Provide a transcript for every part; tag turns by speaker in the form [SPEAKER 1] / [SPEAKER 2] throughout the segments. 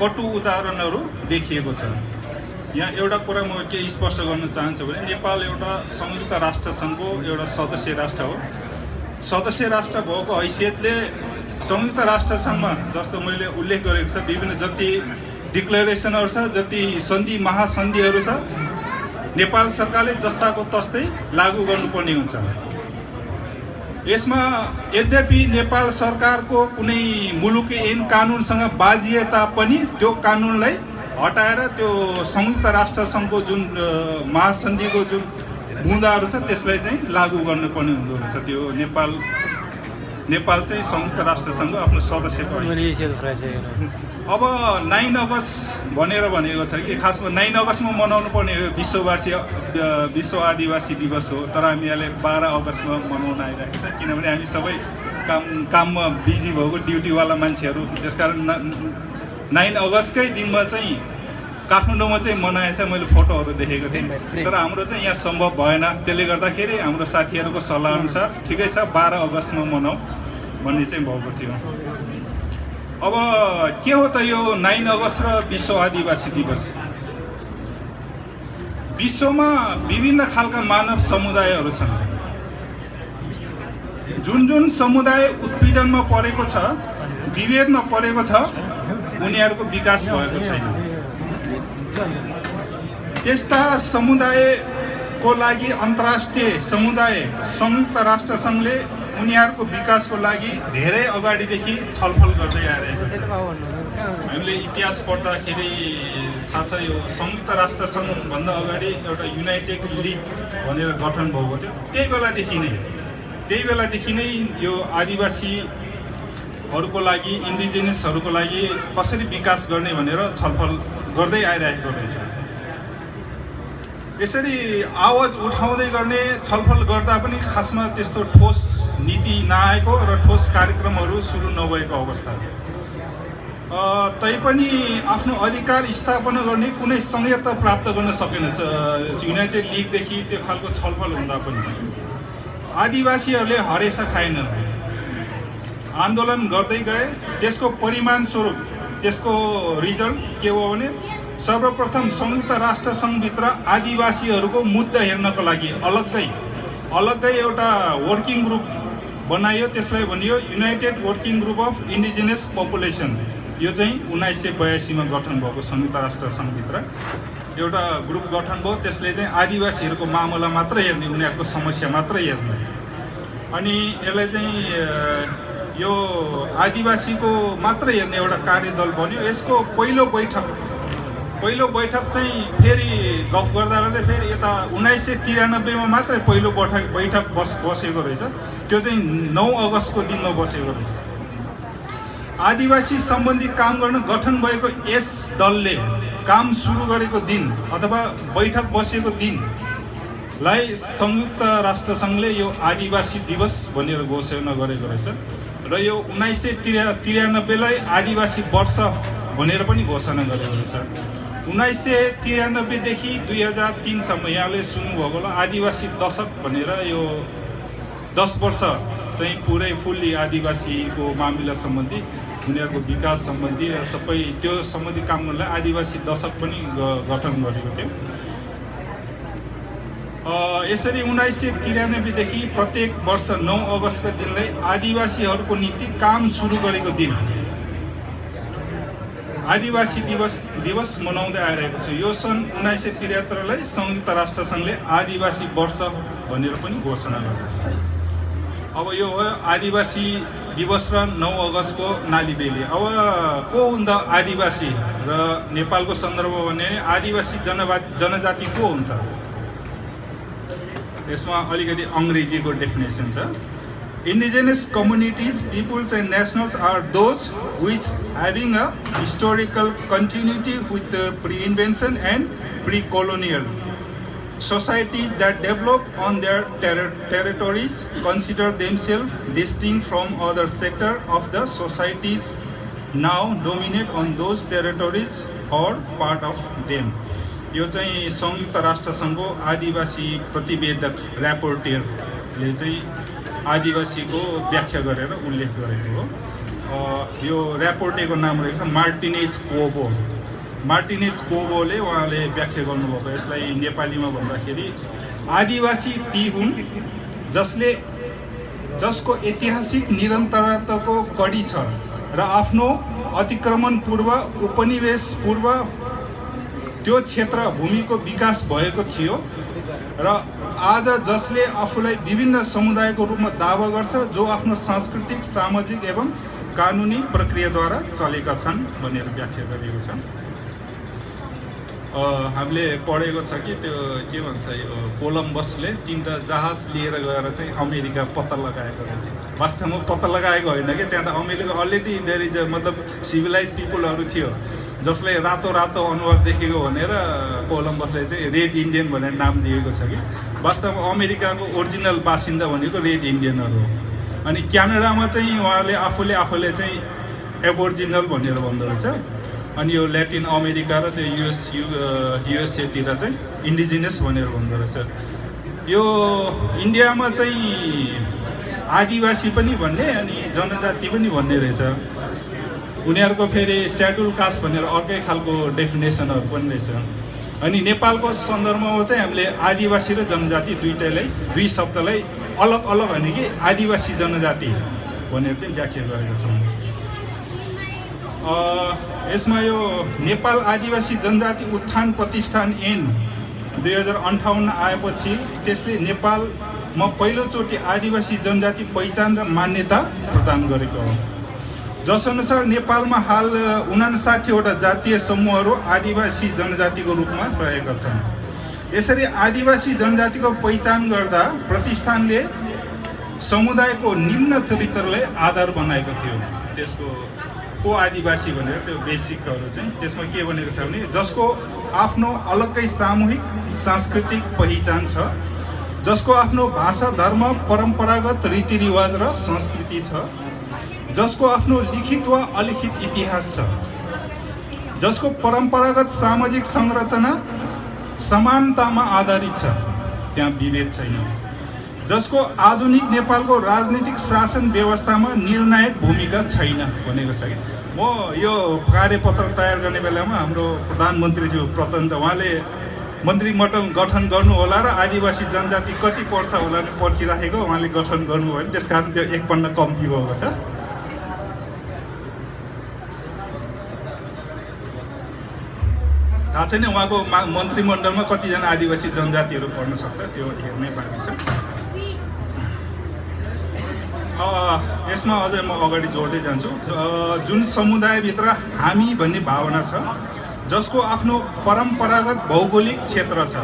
[SPEAKER 1] कटु उदाहरणहरू देखिएको छ। यहाँ एउटा कुरा म के स्पष्ट गर्न चाहन्छु भने नेपाल एउटा संयुक्त राष्ट्र सङ्घको एउटा सदस्य राष्ट्र हो। सदस्य राष्ट्र भएको हैसियतले संयुक्त राष्ट्र सङ्घमा जस्तो मैले उल्लेख गरेको छ विभिन्न जति डिक्लेरेसनहरू छ, जति सन्धि महासन्धिहरू छ, नेपाल सरकारले जस्ताको तस्तै लागू गर्नुपर्ने हुन्छ। यसमा यद्यपि नेपाल सरकारको कुनै मुलुकी ऐन कानुनसँग बाजिए तापनि त्यो कानुनलाई हटाएर त्यो संयुक्त राष्ट्र सङ्घको जुन महासन्धिको जुन बुँदाहरू छ त्यसलाई चाहिँ लागू गर्नुपर्ने हुँदो रहेछ। त्यो नेपाल चाहिँ संयुक्त राष्ट्र सङ्घ आफ्नो सदस्यको अब 9 अगस्त भनेर भनेको छ कि खासमा 9 अगस्तमा मनाउनु पर्ने विश्व आदिवासी दिवस हो, तर हामी अहिले 12 अगस्तमा मनाउन आइरहेको छ किनभने हामी सबै काममा बिजी भएको ड्युटीवाला मान्छेहरू। त्यसकारण 9 अगस्तकै दिनमा चाहिँ काठमाडौँमा चाहिँ मनाएछ। मैले फोटोहरू देखेको थिएँ, तर हाम्रो चाहिँ यहाँ सम्भव भएन। त्यसले गर्दाखेरि हाम्रो साथीहरूको सल्लाहअनुसार ठिकै छ 12 अगस्तमा मनाऊ भन्ने चाहिँ भएको थियो। अब के हो त यो 9 अगस्त र विश्व आदिवासी दिवस? विश्वमा विभिन्न खालका मानव समुदायहरू छन्। जुन जुन समुदाय उत्पीडनमा परेको छ, विभेदमा परेको छ, उनीहरूको विकास भएको छैन। त्यस्ता समुदायको लागि अन्तर्राष्ट्रिय समुदाय संयुक्त राष्ट्र सङ्घले उनीहरूको विकासको लागि धेरै अगाडिदेखि छलफल गर्दै आइरहेको छ। हामीले इतिहास पढ्दाखेरि थाहा छ यो संयुक्त राष्ट्र सङ्घभन्दा अगाडि एउटा युनाइटेड लिग भनेर गठन भएको थियो। त्यही बेलादेखि नै यो आदिवासीहरूको लागि, इन्डिजिनियसहरूको लागि कसरी विकास गर्ने भनेर छलफल गर्दै आइरहेको रहेछ। यसरी आवाज उठाउँदै गर्ने छलफल गर्दा पनि खासमा त्यस्तो ठोस नीति नआएको र ठोस कार्यक्रमहरू सुरु नभएको अवस्था। तैपनि आफ्नो अधिकार स्थापना गर्ने कुनै संहिता प्राप्त गर्न सकेन युनाइटेड लिगदेखि। त्यो खालको छलफल हुँदा पनि आदिवासीहरूले हरेसा खाएनन्, आन्दोलन गर्दै गए। त्यसको परिमाण स्वरूप त्यसको रिजल्ट के हो भने सर्वप्रथम संयुक्त राष्ट्र सङ्घभित्र आदिवासीहरूको मुद्दा हेर्नको लागि अलग्गै एउटा वर्किङ ग्रुप बनाइयो। त्यसलाई भनियो United working group of indigenous population. यो चाहिँ 1982मा गठन भएको संयुक्त राष्ट्र सङ्घभित्र एउटा ग्रुप गठन भयो। त्यसले चाहिँ आदिवासीहरूको मामला मात्र हेर्ने, उनीहरूको समस्या मात्र हेर्ने। अनि यसलाई चाहिँ यो आदिवासीको मात्र हेर्ने एउटा कार्यदल बन्यो। यसको पहिलो बैठक चाहिँ फेरि गफ गर्दा फेरि यता 1993मा मात्रै पहिलो बैठक बसेको रहेछ। त्यो चाहिँ 9 अगस्तको दिनमा बसेको रहेछ। आदिवासी सम्बन्धी काम गर्न गठन भएको यस दलले काम सुरु गरेको दिन अथवा बैठक बसेको दिनलाई संयुक्त राष्ट्र सङ्घले यो आदिवासी दिवस भनेर घोषणा गरेको रहेछ। र यो 1993लाई आदिवासी वर्ष भनेर पनि घोषणा गरेको रहेछ। 1993 देखि 2003सम्म यहाँले सुन्नुभएको होला आदिवासी दशक भनेर यो 10 वर्ष चाहिँ पुरै फुल्ली आदिवासीको मामिला सम्बन्धी, उनीहरूको विकास सम्बन्धी र सबै त्यो सम्बन्धी काम गर्नलाई आदिवासी दशक पनि गठन गरेको थियो। यसरी 1993 देखि प्रत्येक वर्ष 9 अगस्तको दिनलाई आदिवासीहरूको निम्ति काम सुरु गरेको दिन आदिवासी दिवस मनाउँदै आइरहेको छ। यो सन् 1973लाई संयुक्त राष्ट्र सङ्घले आदिवासी वर्ष भनेर पनि घोषणा गरेको छ। अब यो हो आदिवासी दिवस र 9 अगस्तको नालीबेली। अब को हुन् त आदिवासी र नेपालको सन्दर्भमा भने आदिवासी जनजाति को हुन् त? यसमा अलिकति अङ्ग्रेजीको डेफिनेसन छ। Indigenous communities, peoples and nationals are those which having a historical continuity with the pre-invention and pre-colonial societies that develop on their territories consider themselves distinct from other sector of the societies now dominate on those territories or part of them. यो चाहिँ संयुक्त राष्ट्र सङ्घको आदिवासी प्रतिवेदक ऱ्यापोर्टियरले चाहिँ आदिवासीको व्याख्या गरेर उल्लेख गरेको हो। यो ऱ्यापोर्टेको नाम रहेको छ मार्टिनेज कोभो। मार्टिनेज कोभोले उहाँले व्याख्या गर्नुभएको यसलाई नेपालीमा भन्दाखेरि आदिवासी ती हुन् जसको ऐतिहासिक निरन्तरताको कडी छ र आफ्नो अतिक्रमण पूर्व उपनिवेश पूर्व त्यो क्षेत्र भूमिको विकास भएको थियो र आज जसले आफूलाई विभिन्न समुदायको रूपमा दावा गर्छ जो आफ्नो सांस्कृतिक सामाजिक एवं कानुनी प्रक्रियाद्वारा चलेका छन् भनेर व्याख्या गरिएको छ। हामीले पढेको छ कि त्यो के भन्छ यो कोलम्बसले 3टा जहाज लिएर गएर चाहिँ अमेरिका पत्ता लगाएको वास्तवमा पत्ता लगाएको होइन कि त्यहाँ त अमेरिका अलरेडी देयर इज मतलब सिभिलाइज पिपुलहरू थियो जसले रातो रातो अनुहार देखेको भनेर कोलम्बसले चाहिँ रेड इन्डियन भनेर नाम दिएको छ कि वास्तवमा अमेरिकाको ओरिजिनल बासिन्दा भनेको रेड इन्डियनहरू हो। अनि क्यानाडामा चाहिँ उहाँले आफूले चाहिँ एबोरिजिनल भनेर भन्दो रहेछ। अनि यो ल्याटिन अमेरिका र त्यो युएसएतिर चाहिँ इन्डिजिनस भनेर भन्दो रहेछ। यो इन्डियामा चाहिँ आदिवासी पनि भन्ने अनि जनजाति पनि भन्ने रहेछ। उनीहरूको फेरि सेड्युल कास्ट भनेर अर्कै खालको डेफिनेसनहरू पनि रहेछ। अनि नेपालको सन्दर्भमा चाहिँ हामीले आदिवासी र जनजाति दुई शब्दलाई अलग अलग होइन कि आदिवासी जनजाति भनेर चाहिँ व्याख्या गरेका छौँ। यसमा यो नेपाल आदिवासी जनजाति उत्थान प्रतिष्ठान ऐन 2058 आएपछि त्यसले नेपालमा पहिलोचोटि आदिवासी जनजाति पहिचान र मान्यता प्रदान गरेको हो। जसअनुसार नेपालमा हाल 59वटा जातीय समूहहरू आदिवासी जनजातिको रूपमा रहेका छन्। यसरी आदिवासी जनजातिको पहिचान गर्दा प्रतिष्ठानले समुदायको निम्न चरित्रलाई आधार बनाएको थियो। त्यसको को आदिवासी भनेर त्यो बेसिकहरू चाहिँ त्यसमा के भनेको छ भने जसको आफ्नो अलग्गै सामूहिक सांस्कृतिक पहिचान छ, जसको आफ्नो भाषा धर्म परम्परागत रीतिरिवाज र संस्कृति छ, जसको आफ्नो लिखित वा अलिखित इतिहास छ, जसको परम्परागत सामाजिक संरचना समानतामा आधारित छ, त्यहाँ विभेद छैन, जसको आधुनिक नेपालको राजनीतिक शासन व्यवस्थामा निर्णायक भूमिका छैन भनेको छ। कि म यो कार्यपत्र तयार गर्ने बेलामा हाम्रो प्रधानमन्त्रीज्यू प्रचण्ड उहाँले मन्त्रीमण्डल गठन गर्नु होला र आदिवासी जनजाति कति पर्छ होला नि पर्खिराखेको उहाँले गठन गर्नुभयो भने त्यसकारण त्यो 1 पन्ना कम्ती भएको छ। थाहा छैन उहाँको मन्त्रीमण्डलमा कतिजना आदिवासी जनजातिहरू पर्न सक्छ त्यो हेर्नै बाँकी छ। यसमा अझै म अगाडि जोड्दै जान्छु। जुन समुदायभित्र हामी भन्ने भावना छ, जसको आफ्नो परम्परागत भौगोलिक क्षेत्र छ।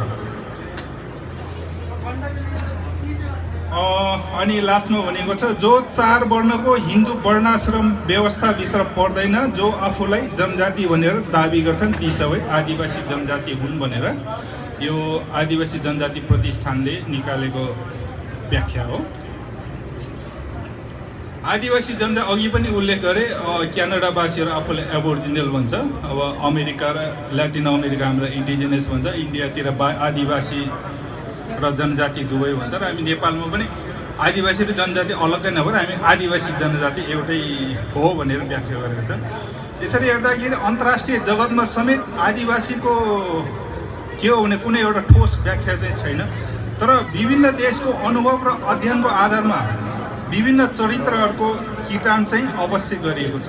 [SPEAKER 1] अनि लास्टमा भनेको छ जो 4 वर्णको हिन्दू वर्णाश्रम व्यवस्थाभित्र पर्दैन, जो आफूलाई जनजाति भनेर दाबी गर्छन् ती सबै आदिवासी जनजाति हुन् भनेर यो आदिवासी जनजाति प्रतिष्ठानले निकालेको व्याख्या हो। आदिवासी जनजाति अघि पनि उल्लेख गरे क्यानाडावासीहरू आफूलाई एबोरिजिनल भन्छ। अब अमेरिका र ल्याटिन अमेरिका हाम्रो इन्डिजिनस भन्छ, इन्डियातिर आदिवासी र जनजाति दुवै भन्छ र हामी नेपालमा पनि आदिवासी र जनजाति अलग्गै नभएर हामी आदिवासी जनजाति एउटै हो भनेर व्याख्या गरेको छ। यसरी हेर्दाखेरि अन्तर्राष्ट्रिय जगतमा समेत आदिवासीको के हो भने कुनै एउटा ठोस व्याख्या चाहिँ छैन। तर विभिन्न देशको अनुभव र अध्ययनको आधारमा विभिन्न चरित्रहरूको किटान चाहिँ अवश्य गरिएको छ।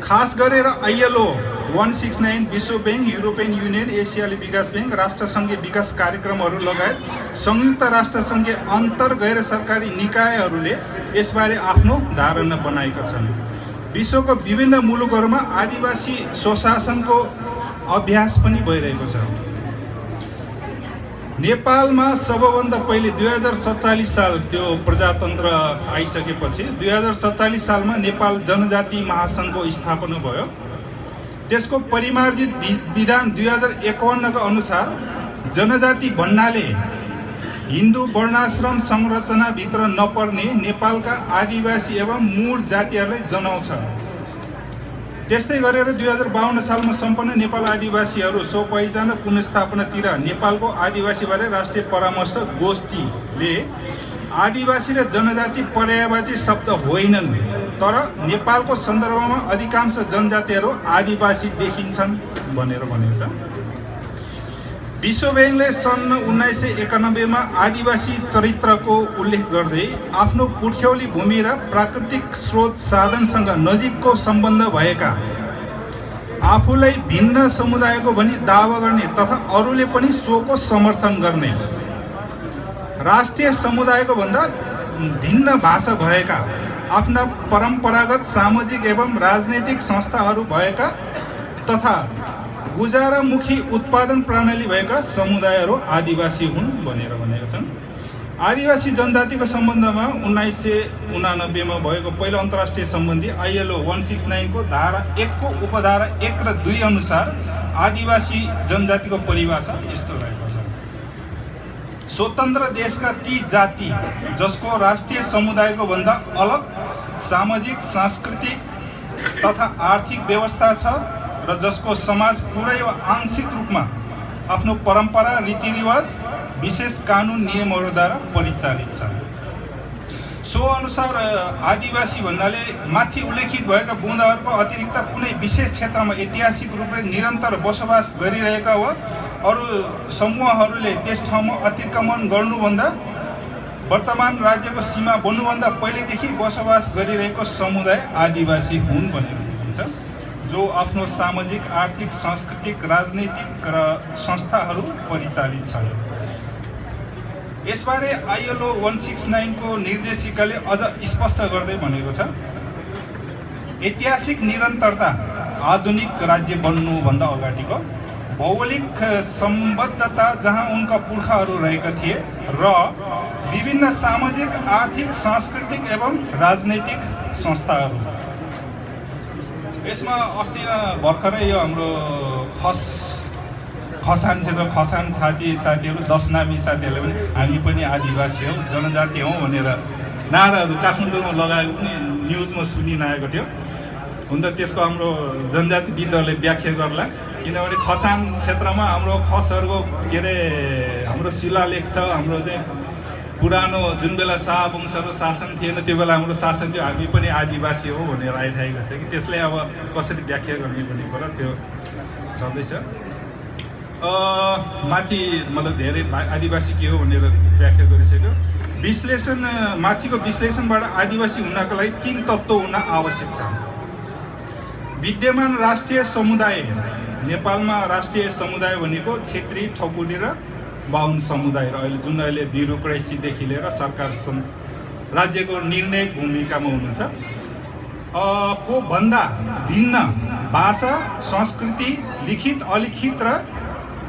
[SPEAKER 1] खास गरेर ILO 169, विश्व ब्याङ्क, युरोपियन युनियन, एसियाली विकास ब्याङ्क, राष्ट्रसङ्घीय विकास कार्यक्रमहरू लगायत संयुक्त राष्ट्रसङ्घीय अन्तर गैर सरकारी निकायहरूले यसबारे आफ्नो धारणा बनाएका छन्। विश्वको विभिन्न मुलुकहरूमा आदिवासी स्वशासनको अभ्यास पनि भइरहेको छ। नेपालमा सबभन्दा पहिले 2047 साल त्यो प्रजातन्त्र आइसकेपछि 2047 सालमा नेपाल जनजाति महासङ्घको स्थापना भयो। त्यसको परिमार्जित विधान 2051 का अनुसार जनजाति भन्नाले हिन्दू वर्णाश्रम संरचनाभित्र नपर्ने नेपालका आदिवासी एवं मूल जातिहरूलाई जनाउँछ। त्यस्तै गरेर 2052 सालमा सम्पन्न नेपाल आदिवासीहरू स्वपहिचान र पुनर्स्थापनातिर नेपालको आदिवासीबारे राष्ट्रिय परामर्श गोष्ठीले आदिवासी र जनजाति पर्यायवाची शब्द होइनन् तर नेपालको सन्दर्भमा अधिकांश जनजातिहरू आदिवासी देखिन्छन् भनेर भनेको छ। विश्व ब्याङ्कले सन् 1991 मा आदिवासी चरित्रको उल्लेख गर्दै आफ्नो पुर्ख्यौली भूमि र प्राकृतिक स्रोत साधनसँग नजिकको सम्बन्ध भएका, आफूलाई भिन्न समुदायको भनी दावा गर्ने तथा अरूले पनि सोको समर्थन गर्ने, राष्ट्रिय समुदायको भन्दा भिन्न भाषा भएका, आफ्ना परम्परागत सामाजिक एवं राजनैतिक संस्थाहरू भएका तथा गुजारामुखी उत्पादन प्रणाली भएका समुदायहरू आदिवासी हुन् भनेर भनेका छन्। आदिवासी जनजातिको सम्बन्धमा 1989 मा भएको पहिलो अन्तर्राष्ट्रिय सम्बन्धी ILO 169 को धारा 1 को उपधारा 1 र 2 अनुसार आदिवासी जनजातिको परिभाषा यस्तो रहेको छ। स्वतन्त्र देशका ती जाति जसको राष्ट्रिय समुदायको भन्दा अलग सामाजिक, सांस्कृतिक तथा आर्थिक व्यवस्था छ र जसको समाज पुरै वा आंशिक रूपमा आफ्नो परम्परा, रीतिरिवाज, विशेष कानुन नियमहरूद्वारा परिचालित छ। सो अनुसार आदिवासी भन्नाले माथि उल्लेखित भएका बुँदाहरूको अतिरिक्त कुनै विशेष क्षेत्रमा ऐतिहासिक रूपले निरन्तर बसोबास गरिरहेका वा अरू समूहहरूले त्यस ठाउँमा अतिक्रमण गर्नुभन्दा वर्तमान राज्यको सीमा बन्नुभन्दा पहिलेदेखि बसोबास गरिरहेको समुदाय आदिवासी हुन् भनेर बुझिन्छ, जो आफ्नो सामाजिक, आर्थिक, सांस्कृतिक, राजनैतिक र संस्थाहरू परिचालित छन्। यसबारे ILO 169 को निर्देशिकाले अझ स्पष्ट गर्दै भनेको छ, ऐतिहासिक निरन्तरता आधुनिक राज्य बन्नुभन्दा अगाडिको भौगोलिक सम्बद्धता जहाँ उनका पुर्खाहरू रहेका थिए र विभिन्न सामाजिक, आर्थिक, सांस्कृतिक एवं राजनैतिक संस्थाहरू। यसमा अस्ति भर्खरै यो हाम्रो खसान क्षेत्र खसान साथीहरू 10 नामी साथीहरूले पनि हामी पनि आदिवासी हौ, जनजाति हौ भनेर नाराहरू काठमाडौँमा लगाएको पनि न्युजमा सुनिरहेको थियो। हुन त त्यसको हाम्रो जनजातिविदहरूले व्याख्या गर्ला, किनभने खसान क्षेत्रमा हाम्रो खसहरूको के अरे हाम्रो शिलालेख छ, हाम्रो चाहिँ पुरानो जुन बेला शाहवंशहरू शासन थिएन त्यो बेला हाम्रो शासन थियो, हामी पनि आदिवासी हो भनेर आइरहेको छ कि त्यसलाई अब कसरी व्याख्या गर्ने भन्ने कुरा त्यो छँदैछ। माथि मतलब धेरै आदिवासी के हो भनेर व्याख्या गरिसक्यो। विश्लेषण माथिको विश्लेषणबाट आदिवासी हुनका लागि 3 तत्त्व हुन आवश्यक छ। विद्यमान राष्ट्रिय समुदाय, नेपालमा राष्ट्रिय समुदाय भनेको क्षेत्री, ठकुरी र बाहुन समुदाय र अहिले ब्युरोक्रेसीदेखि लिएर सरकार राज्यको निर्णायक भूमिकामा हुनुहुन्छ को भन्दा भिन्न भाषा, संस्कृति, लिखित, अलिखित र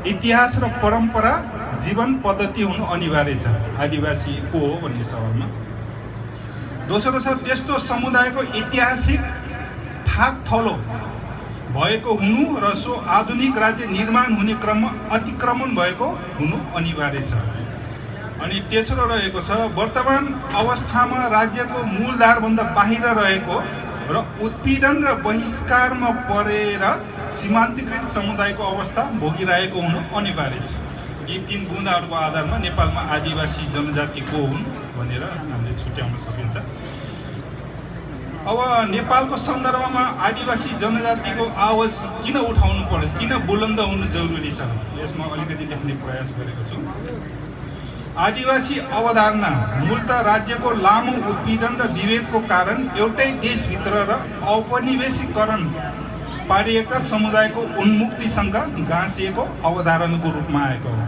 [SPEAKER 1] इतिहास र परम्परा, जीवन पद्धति हुनु अनिवार्य छ आदिवासी को हो भन्ने सवालमा। दोस्रो छ त्यस्तो समुदायको ऐतिहासिक थाक थलो भएको हुनु र सो आधुनिक राज्य निर्माण हुने क्रममा अतिक्रमण भएको हुनु अनिवार्य छ। अनि तेस्रो रहेको छ वर्तमान अवस्थामा राज्यको मूलधारभन्दा बाहिर रहेको र उत्पीडन र बहिष्कारमा परेर सीमान्तकृत समुदायको अवस्था भोगिरहेको हुनु अनिवार्य छ। यी 3 बुँदाहरूको आधारमा नेपालमा आदिवासी जनजाति को हुन् भनेर हामीले छुट्याउन सकिन्छ। अब नेपालको सन्दर्भमा आदिवासी जनजातिको आवाज किन उठाउनु पर्छ, किन बुलन्द हुनु जरुरी छ, यसमा अलिकति लेख्ने प्रयास गरेको छु। आदिवासी अवधारणा मूलत राज्यको लामो उत्पीडन र विभेदको कारण एउटै देशभित्र र औपनिवेशीकरण पारिएका समुदायको उन्मुक्तिसँग गाँसिएको अवधारणाको रूपमा आएको हो।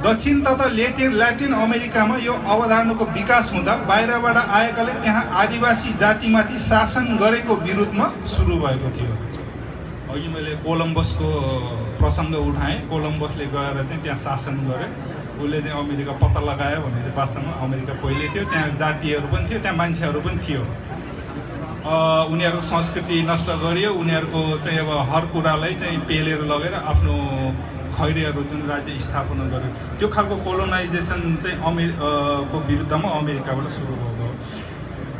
[SPEAKER 1] दक्षिण तथा ल्याटिन अमेरिकामा यो अवधारणाको विकास हुँदा बाहिरबाट आएकाले त्यहाँ आदिवासी जातिमाथि शासन गरेको विरुद्धमा सुरु भएको थियो। अघि मैले कोलम्बसको प्रसङ्ग उठाएँ। कोलम्बसले गएर चाहिँ त्यहाँ शासन गरे, उसले चाहिँ अमेरिका पत्ता लगायो भने चाहिँ वास्तवमा अमेरिका पहिले थियो, त्यहाँ जातिहरू पनि थियो, त्यहाँ मान्छेहरू पनि थियो। उनीहरूको संस्कृति नष्ट गरियो, उनीहरूको चाहिँ अब हर कुरालाई चाहिँ पेलेर लगेर आफ्नो खैरेहरू जुन राज्य स्थापना गर्यो त्यो खालको कोलोनाइजेसन चाहिँ को विरुद्धमा अमेरिकाबाट सुरु भएको हो।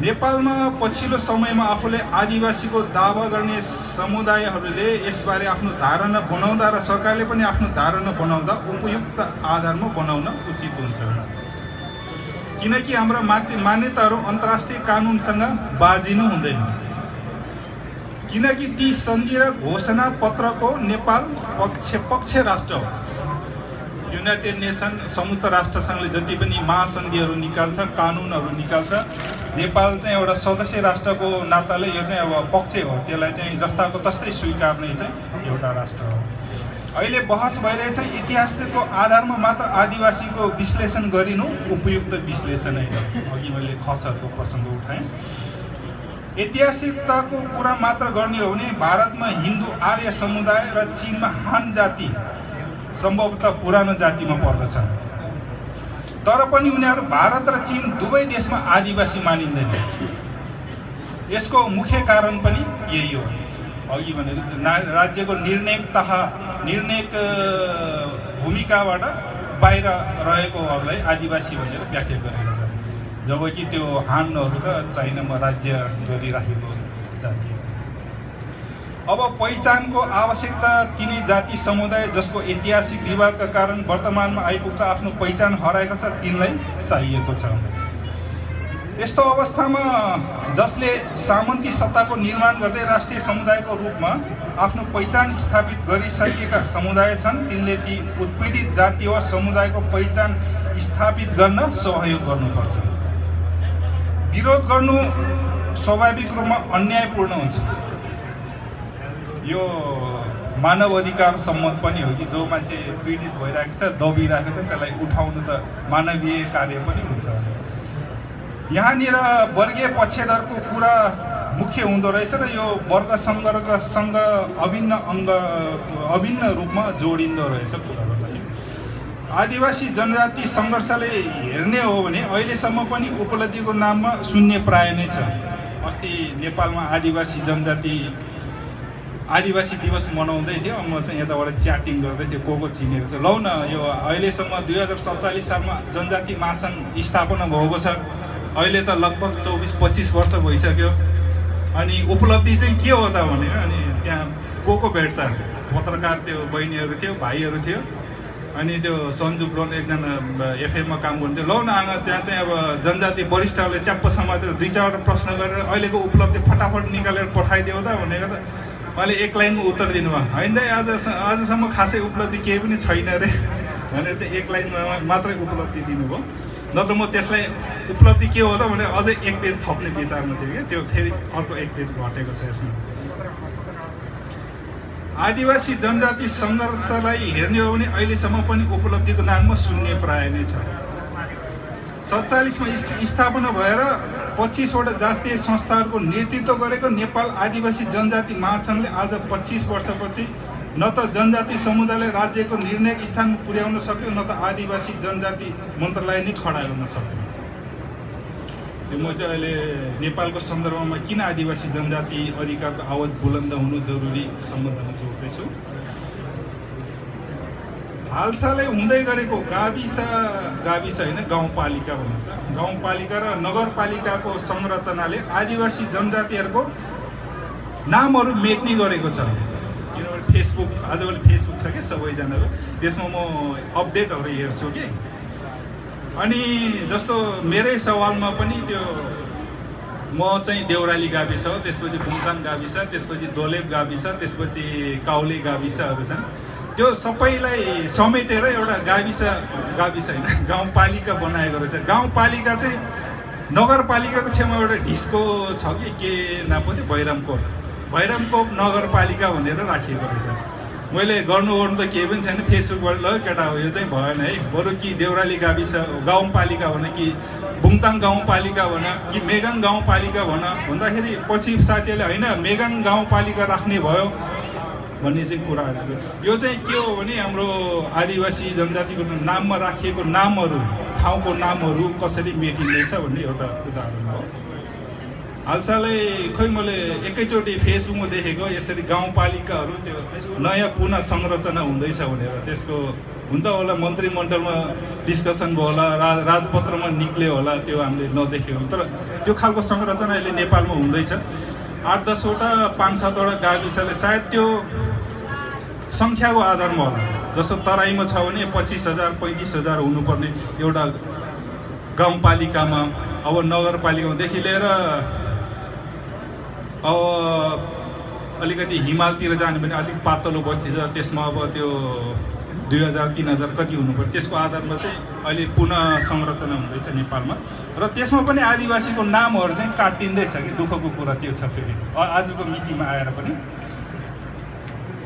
[SPEAKER 1] नेपालमा पछिल्लो समयमा आफूले आदिवासीको दावा गर्ने समुदायहरूले यसबारे आफ्नो धारणा बनाउँदा र सरकारले पनि आफ्नो धारणा बनाउँदा उपयुक्त आधारमा बनाउन उचित हुन्छ। किनकि हाम्रा मान्यताहरू अन्तर्राष्ट्रिय कानुनसँग बाजिनु हुँदैन, किनकि ती सन्धि र घोषणा पत्रको नेपाल पक्ष राष्ट्र हो। युनाइटेड नेसन संयुक्त राष्ट्रसङ्घले जति पनि महासन्धिहरू निकाल्छ, कानुनहरू निकाल्छ, नेपाल चाहिँ एउटा सदस्य राष्ट्रको नाताले यो चाहिँ अब पक्ष हो, त्यसलाई चाहिँ जस्ताको तस्तै स्वीकार्ने चाहिँ एउटा राष्ट्र हो। अहिले बहस भइरहेछ इतिहासको आधारमा मात्र आदिवासीको विश्लेषण गरिनु उपयुक्त विश्लेषण होइन। अघि मैले खसहरूको प्रसङ्ग उठाएँ। ऐतिहासिकताको कुरा मात्र गर्ने हो भने भारतमा हिन्दू आर्य समुदाय र चीनमा हान जाति सम्भवतः पुरानो जातिमा पर्दछन्, तर पनि उनीहरू भारत र चीन दुवै देशमा आदिवासी मानिँदैन। यसको मुख्य कारण पनि यही हो। अघि भनेको राज्यको निर्णायक भूमिकाबाट बाहिर रहेकोहरूलाई आदिवासी भनेर व्याख्या गरेको छ, जबकि त्यो हानहरू त चाइनामा राज्य गरिराखेको जाति हो। अब पहिचानको आवश्यकता तिनै जाति समुदाय जसको ऐतिहासिक विवादका कारण वर्तमानमा आइपुग्दा आफ्नो पहिचान हराएको छ तिनलाई चाहिएको छ। यस्तो अवस्थामा जसले सामन्ती सत्ताको निर्माण गर्दै राष्ट्रिय समुदायको रूपमा आफ्नो पहिचान स्थापित गरिसकेका समुदाय छन्, तिनले ती उत्पीडित जाति वा समुदायको पहिचान स्थापित गर्न सहयोग गर्नुपर्छ। विरोध गर्नु स्वाभाविक रूपमा अन्यायपूर्ण हुन्छ। यो मानव अधिकार सम्मत पनि हो कि जो मान्छे पीडित भइरहेको छ, दबिरहेको छ, त्यसलाई उठाउनु त मानवीय कार्य पनि हुन्छ। यहाँनिर वर्गीय पक्षधरको कुरा मुख्य हुँदो रहेछ र यो वर्ग सङ्घर्षसँग अभिन्न रूपमा जोडिँदो रहेछ कुरा गर्दाखेरि। आदिवासी जनजाति सङ्घर्षले हेर्ने हो भने अहिलेसम्म पनि उपलब्धिको नाममा शून्य प्राय नै छ। अस्ति नेपालमा आदिवासी दिवस मनाउँदै थियो, म चाहिँ यताबाट च्याटिङ गर्दै थिएँ को चिनेको छ। लौ न, यो अहिलेसम्म 2047 सालमा जनजाति महासङ्घ स्थापना भएको छ, अहिले त लगभग 24-25 वर्ष भइसक्यो। अनि उपलब्धि चाहिँ के हो त भने, अनि त्यहाँ को भेट्छ, पत्रकार त्यो बहिनीहरू थियो, भाइहरू थियो, अनि त्यो सन्जु ब्रोन एकजना एफएममा काम गर्नुहुन्थ्यो। लौ न आमा, त्यहाँ चाहिँ अब जनजाति वरिष्ठहरूले च्याप्प समातेर 2-4 प्रश्न गरेर अहिलेको उपलब्धि फटाफट निकालेर पठाइदियो त भनेको त मैले एक लाइनमा उत्तर दिनुभयो, होइन दाइ आजसम्म खासै उपलब्धि केही पनि छैन रे भनेर चाहिँ एक लाइनमा मात्रै उपलब्धि दिनुभयो। नत्र म त्यसलाई उपलब्धि के हो त भने अझै एक पेज थप्ने विचारमा थियो कि त्यो फेरि अर्को एक पेज घटेको छ यसमा। आदिवासी जनजाति सङ्घर्षलाई हेर्ने हो भने अहिलेसम्म पनि उपलब्धिको नाममा शून्य प्राय नै छ। 47मा स्थापना भएर 25वटा जातीय संस्थाहरूको नेतृत्व गरेको नेपाल आदिवासी जनजाति महासङ्घले आज 25 वर्षपछि न त जनजाति समुदायलाई राज्यको निर्णायक स्थानमा पुर्याउन सक्यो, न त आदिवासी जनजाति मन्त्रालय नै खडा गर्न सक्यो। म चाहिँ अहिले नेपालको सन्दर्भमा किन आदिवासी जनजाति अधिकारको आवाज बुलन्द हुनु जरुरी सम्बन्धमा जोड्दैछु। हालसालै हुँदै गरेको गाविस होइन, गाउँपालिका भनिन्छ, गाउँपालिका र नगरपालिकाको संरचनाले आदिवासी जनजातिहरूको नामहरू मेट्ने गरेको छ। किनभने आजभोलि फेसबुक छ कि सबैजनाको, त्यसमा म अपडेटहरू हेर्छु कि। अनि जस्तो मेरै सवालमा पनि त्यो म चाहिँ देउराली गाविस हो, त्यसपछि बुङताङ गाविस, त्यसपछि दोलेप गाविस, त्यसपछि काउले गाविसहरू छन्। त्यो सबैलाई समेटेर एउटा गाविस होइन गाउँपालिका बनाएको रहेछ। गाउँपालिका चाहिँ नगरपालिकाको छेउमा एउटा ढिस्को छ कि के नाम पो थियो, भैरमकोप नगरपालिका भनेर राखिएको रहेछ। मैले गर्नु त केही पनि छैन, फेसबुकबाट ल केटा हो यो चाहिँ भएन है, बरु कि देउराली गाविस गाउँपालिका भन कि बुङताङ गाउँपालिका भन कि मेगाङ गाउँपालिका भन्दाखेरि पछि साथीहरूले होइन मेगाङ गाउँपालिका राख्ने भयो भन्ने चाहिँ कुराहरू। यो चाहिँ के हो भने हाम्रो आदिवासी जनजातिको नाममा राखिएको नामहरू, ठाउँको नामहरू कसरी मेटिँदैछ भन्ने एउटा उदाहरण हो। हालसालै खोइ मैले एकैचोटि फेसबुकमा देखेको यसरी गाउँपालिकाहरू त्यो नयाँ पुनः संरचना हुँदैछ भनेर। त्यसको हुन त होला मन्त्रीमण्डलमा डिस्कसन भयो होला, राजपत्रमा निक्ल्यो होला, त्यो हामीले नदेख्यौँ। तर त्यो खालको संरचना अहिले नेपालमा हुँदैछ। 8-10वटा 5-7वटा गाविसले सायद त्यो सङ्ख्याको आधारमा होला। जस्तो तराईमा छ भने 25,000 35,000 हुनुपर्ने एउटा गाउँपालिकामा अब नगरपालिकादेखि लिएर अब अलिकति हिमालतिर जाने भने अलिक पातलो बस्ती छ, त्यसमा अब त्यो 2000-3000 कति हुनुपर्छ, त्यसको आधारमा चाहिँ अहिले पुनः संरचना हुँदैछ नेपालमा। र त्यसमा पनि आदिवासीको नामहरू चाहिँ काटिँदैछ कि, दुःखको कुरा त्यो छ। फेरि आजको मितिमा आएर पनि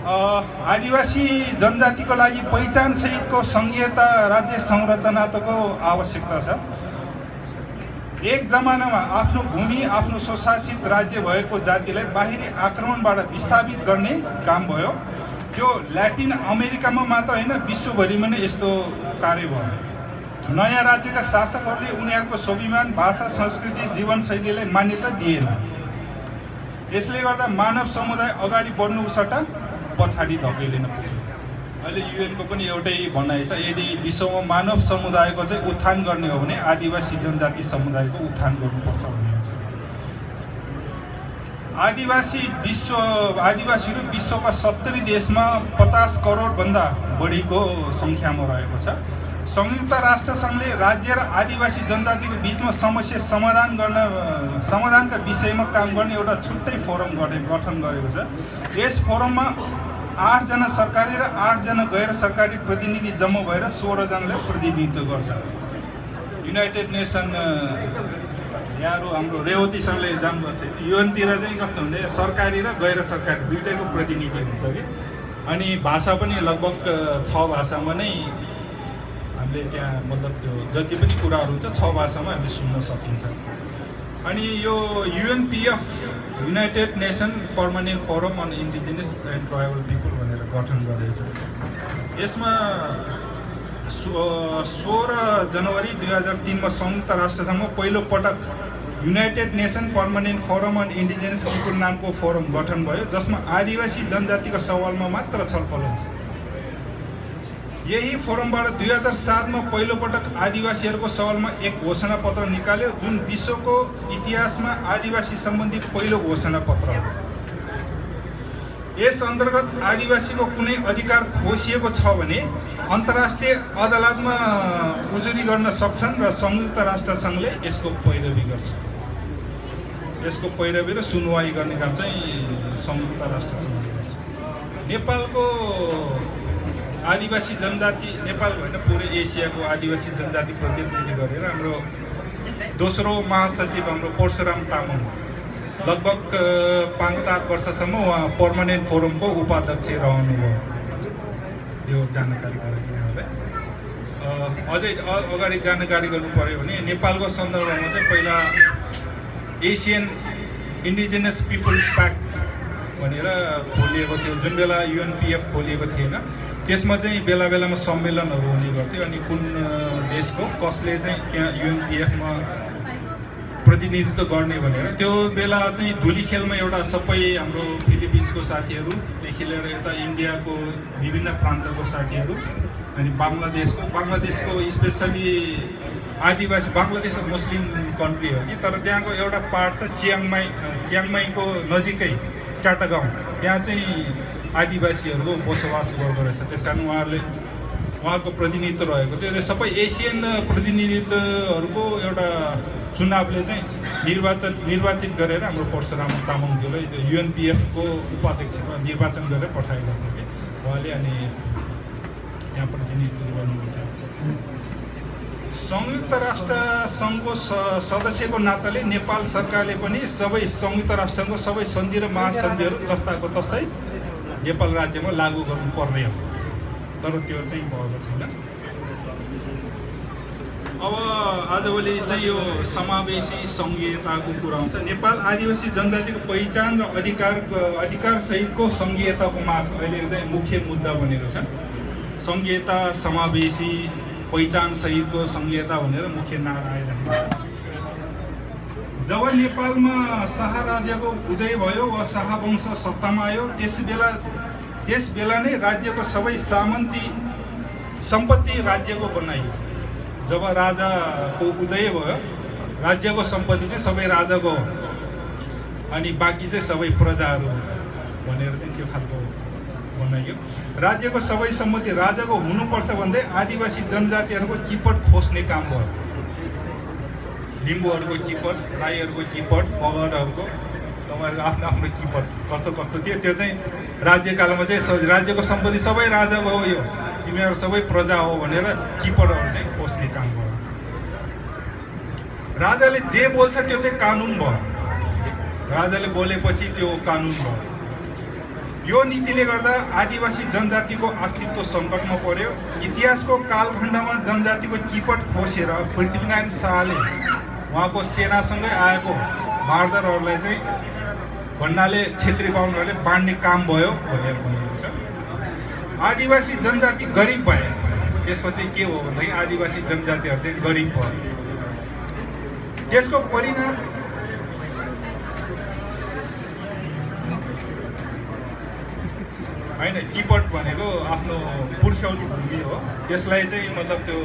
[SPEAKER 1] आदिवासी जनजातिको लागि पहिचान सहितको संघीयता राज्य संरचनाको आवश्यकता छ। एक जमानामा आफ्नो भूमि आफ्नो स्वशासित राज्य भएको जातिलाई बाहिरी आक्रमणबाट विस्थापित गर्ने काम भयो। त्यो ल्याटिन अमेरिकामा मात्र होइन, विश्वभरिमा नै यस्तो कार्य भयो। नयाँ राज्यका शासकहरूले उनीहरूको स्वाभिमान, भाषा, संस्कृति, जीवनशैलीलाई मान्यता दिएन। यसले गर्दा मानव समुदाय अगाडि बढ्नुको सट्टा पछाडि धकेलिन पुग्यो। अहिले युएनको पनि एउटै भनाइ छ, यदि विश्वमा मानव समुदायको चाहिँ उत्थान गर्ने हो भने आदिवासी जनजाति समुदायको उत्थान गर्नुपर्छ भन्ने हुन्छ। आदिवासीहरू विश्वका 70 देशमा 50 करोडभन्दा बढीको सङ्ख्यामा रहेको छ। संयुक्त राष्ट्रसङ्घले राज्य र आदिवासी जनजातिको बिचमा समस्या समाधानका विषयमा काम गर्ने एउटा छुट्टै फोरम गठन गरेको छ। यस फोरममा 8 जना सरकारी र 8 जना गैर सरकारी प्रतिनिधि जम्मा भएर 16 जनाले प्रतिनिधित्व गर्छ। युनाइटेड नेसन यहाँहरू हाम्रो रेवती सरले जानुभएको छ। युएनतिर चाहिँ कस्तो हुन्छ, सरकारी र गैर सरकारी दुइटैको प्रतिनिधि हुन्छ कि। अनि भाषा पनि लगभग 6 भाषामा नै हामीले त्यहाँ मतलब त्यो जति पनि कुराहरू हुन्छ 6 भाषामा हामीले सुन्न सकिन्छ। अनि यो UNPF United Nation Permanent Forum on Indigenous and Tribal People भनेर गठन गरेको छ। यसमा 16 जनवरी 2003 मा संयुक्त राष्ट्रसङ्घमा पहिलो पटक United Nation Permanent Forum on Indigenous People नामको फोरम गठन भयो, जसमा आदिवासी जनजातिको सवालमा मात्र छलफल हुन्छ। यही फोरमबाट 2007 मा पहिलो पटक आदिवासीहरूको सवालमा एक घोषणा पत्र निकाल्यो, जुन विश्वको इतिहासमा आदिवासी सम्बन्धी पहिलो घोषणा पत्र हो। यस अन्तर्गत आदिवासीको कुनै अधिकार खोसिएको छ भने अन्तर्राष्ट्रिय अदालतमा उजुरी गर्न सक्छन् र संयुक्त राष्ट्रसङ्घले यसको पैरवी गर्छ। यसको पैरवी र सुनवाई गर्ने काम चाहिँ संयुक्त राष्ट्रसङ्घले गर्छ। नेपालको आदिवासी जनजाति, नेपाल होइन पुरै एसियाको आदिवासी जनजाति प्रतिनिधि गरेर हाम्रो दोस्रो महासचिव हाम्रो परशुराम तामाङ लगभग 5-7 वर्षसम्म उहाँ पर्मानेन्ट फोरमको उपाध्यक्ष रहनुभयो। यो जानकारी गराएको यहाँलाई। अझै अगाडि जानकारी गर्नु पर्यो भने नेपालको सन्दर्भमा चाहिँ पहिला एसियन इन्डिजिनियस पिपल प्याक्ट भनेर खोलिएको थियो, जुन बेला UNPF खोलिएको थिएन। त्यसमा चाहिँ बेला बेलामा सम्मेलनहरू हुने गर्थ्यो। अनि कुन देशको कसले चाहिँ त्यहाँ UNPF-मा प्रतिनिधित्व गर्ने भनेर त्यो बेला चाहिँ धुली खेलमा एउटा सबै हाम्रो फिलिपिन्सको साथीहरूदेखि लिएर यता इन्डियाको विभिन्न प्रान्तको साथीहरू, अनि बङ्गलादेशको स्पेसली आदिवासी, बङ्गलादेश मुस्लिम कन्ट्री हो कि, तर त्यहाँको एउटा पार्ट छ च्याङमाईको नजिकै चाटागाउँ, त्यहाँ चाहिँ आदिवासीहरूको बसोबास गर्दो रहेछ। त्यस कारण उहाँहरूको प्रतिनिधित्व रहेको थियो। सबै एसियन प्रतिनिधित्वहरूको एउटा चुनावले चाहिँ निर्वाचित गरेर हाम्रो परशुराम तामाङज्यूलाई त्यो UNPF-को उपाध्यक्षमा निर्वाचन गरेर पठाएको थियो कि उहाँले, अनि त्यहाँ प्रतिनिधित्व गर्नुहुन्थ्यो। संयुक्त राष्ट्र सङ्घको सदस्यको नाताले नेपाल सरकारले पनि सबै संयुक्त राष्ट्रको सबै सन्धि र महासन्धिहरू जस्ताको तस्तै नेपाल राज्यमा लागू गर्नुपर्ने हो, तर त्यो चाहिँ भएको छैन। अब आजभोलि चाहिँ यो समावेशी सङ्घीयताको कुरा आउँछ। नेपाल आदिवासी जनजातिको पहिचान र अधिकार सहितको सङ्घीयताको माग अहिले चाहिँ मुख्य मुद्दा बनेको छ। सङ्घीयता, समावेशी, पहिचान सहितको सङ्घीयता भनेर मुख्य नारा आइरहेको छ। जब नेपालमा शाह राज्यको उदय भयो वा शाह वंश सत्तामा आयो, त्यस बेला नै राज्यको सबै सामन्ती सम्पत्ति राज्यको बनाइयो। जब राजाको उदय भयो, राज्यको सम्पत्ति चाहिँ सबै राजाको हो, अनि बाँकी चाहिँ सबै प्रजाहरू भनेर चाहिँ त्यो खालको बनाइयो। राज्यको सबै सम्पत्ति राजाको हुनुपर्छ भन्दै आदिवासी जनजातिहरूको चिपट खोज्ने काम भयो। लिम्बूहरूको किपट, राईहरूको किपट, मगरहरूको तपाईँहरूको आफ्नो आफ्नो किपट कस्तो कस्तो थियो। त्यो चाहिँ राज्यकालमा चाहिँ राज्यको सम्पत्ति सबै राजाको हो, यो तिमीहरू सबै प्रजा हो भनेर किपटहरू चाहिँ खोज्ने काम भयो। राजाले जे बोल्छ त्यो चाहिँ कानुन भयो। राजाले बोलेपछि त्यो कानुन भयो। यो नीतिले गर्दा आदिवासी जनजातिको अस्तित्व सङ्कटमा पर्यो। इतिहासको कालखण्डमा जनजातिको चिपट खोसेर पृथ्वीनारायण शाहले उहाँको सेनासँगै आएको मार्दरहरूलाई चाहिँ भन्नाले क्षेत्री बाहुनहरूले बाँड्ने काम भयो भनेर भनिएको छ। आदिवासी जनजाति गरिब भए, त्यसपछि के हो भन्दाखेरि आदिवासी जनजातिहरू चाहिँ गरिब भयो। त्यसको परिणाम होइन, किपट भनेको आफ्नो पुर्ख्यौली भूमि हो। त्यसलाई चाहिँ मतलब त्यो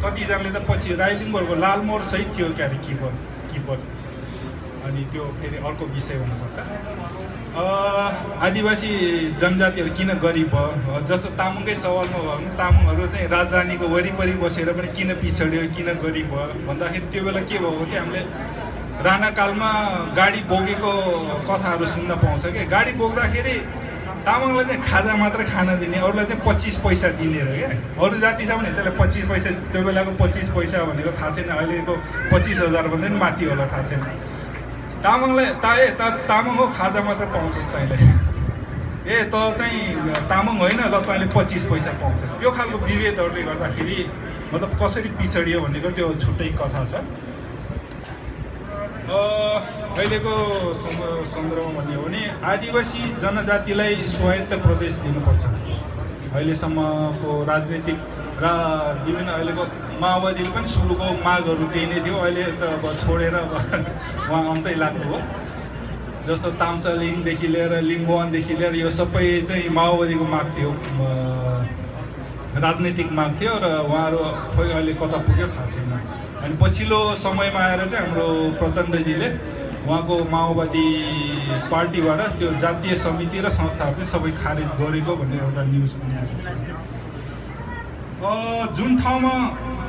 [SPEAKER 1] कतिजनाले त पछि राई-लिम्बूहरूको लालमोहर सहित थियो क्या अरे किपट। अनि त्यो फेरि अर्को विषय हुनसक्छ। आदिवासी जनजातिहरू किन गरिब भयो, जस्तो तामाङकै सवालमा भयो भने तामाङहरू चाहिँ राजधानीको वरिपरि बसेर पनि किन पिछड्यो, किन गरिब भयो भन्दाखेरि त्यो बेला के भएको थियो, हामीले राणाकालमा गाडी बोकेको कथाहरू सुन्न पाउँछ कि गाडी बोक्दाखेरि तामाङलाई चाहिँ खाजा मात्र खान दिने, अरूलाई चाहिँ 25 पैसा दिने रह्यो क्या। अरू जाति छ भने त्यसलाई 25 पैसा, त्यो बेलाको 25 पैसा भनेको थाहा छैन, अहिलेको 25,000 भन्दा पनि माथि होला, थाहा छैन। तामाङलाई तामाङ हो, खाजा मात्र पाउँछस् तैँले, त चाहिँ तामाङ होइन ल तैँले 25 पैसा पाउँछस्। त्यो खालको विभेदहरूले गर्दाखेरि मतलब कसरी पिछडियो भनेको त्यो छुट्टै कथा छ। अहिलेको सन्दर्भमा भन्ने हो भने आदिवासी जनजातिलाई स्वायत्त प्रदेश दिनुपर्छ। अहिलेसम्मको राजनीतिक र विभिन्न अहिलेको माओवादीले पनि सुरुको मागहरू त्यही नै थियो। अहिले त अब छोडेर उहाँ अन्तै लाग्नुभयो। जस्तो ताम्सालिङदेखि लिएर लिम्बुवानदेखि लिएर यो सबै चाहिँ माओवादीको माग थियो, राजनीतिक माग थियो र उहाँहरू खोइ अहिले कता पुग्यो थाहा छैन। अनि पछिल्लो समयमा आएर चाहिँ हाम्रो प्रचण्डजीले उहाँको माओवादी पार्टीबाट त्यो जातीय समिति र संस्थाहरू चाहिँ सबै खारेज गरेको भन्ने एउटा न्युज पनि आएको छ। जुन ठाउँमा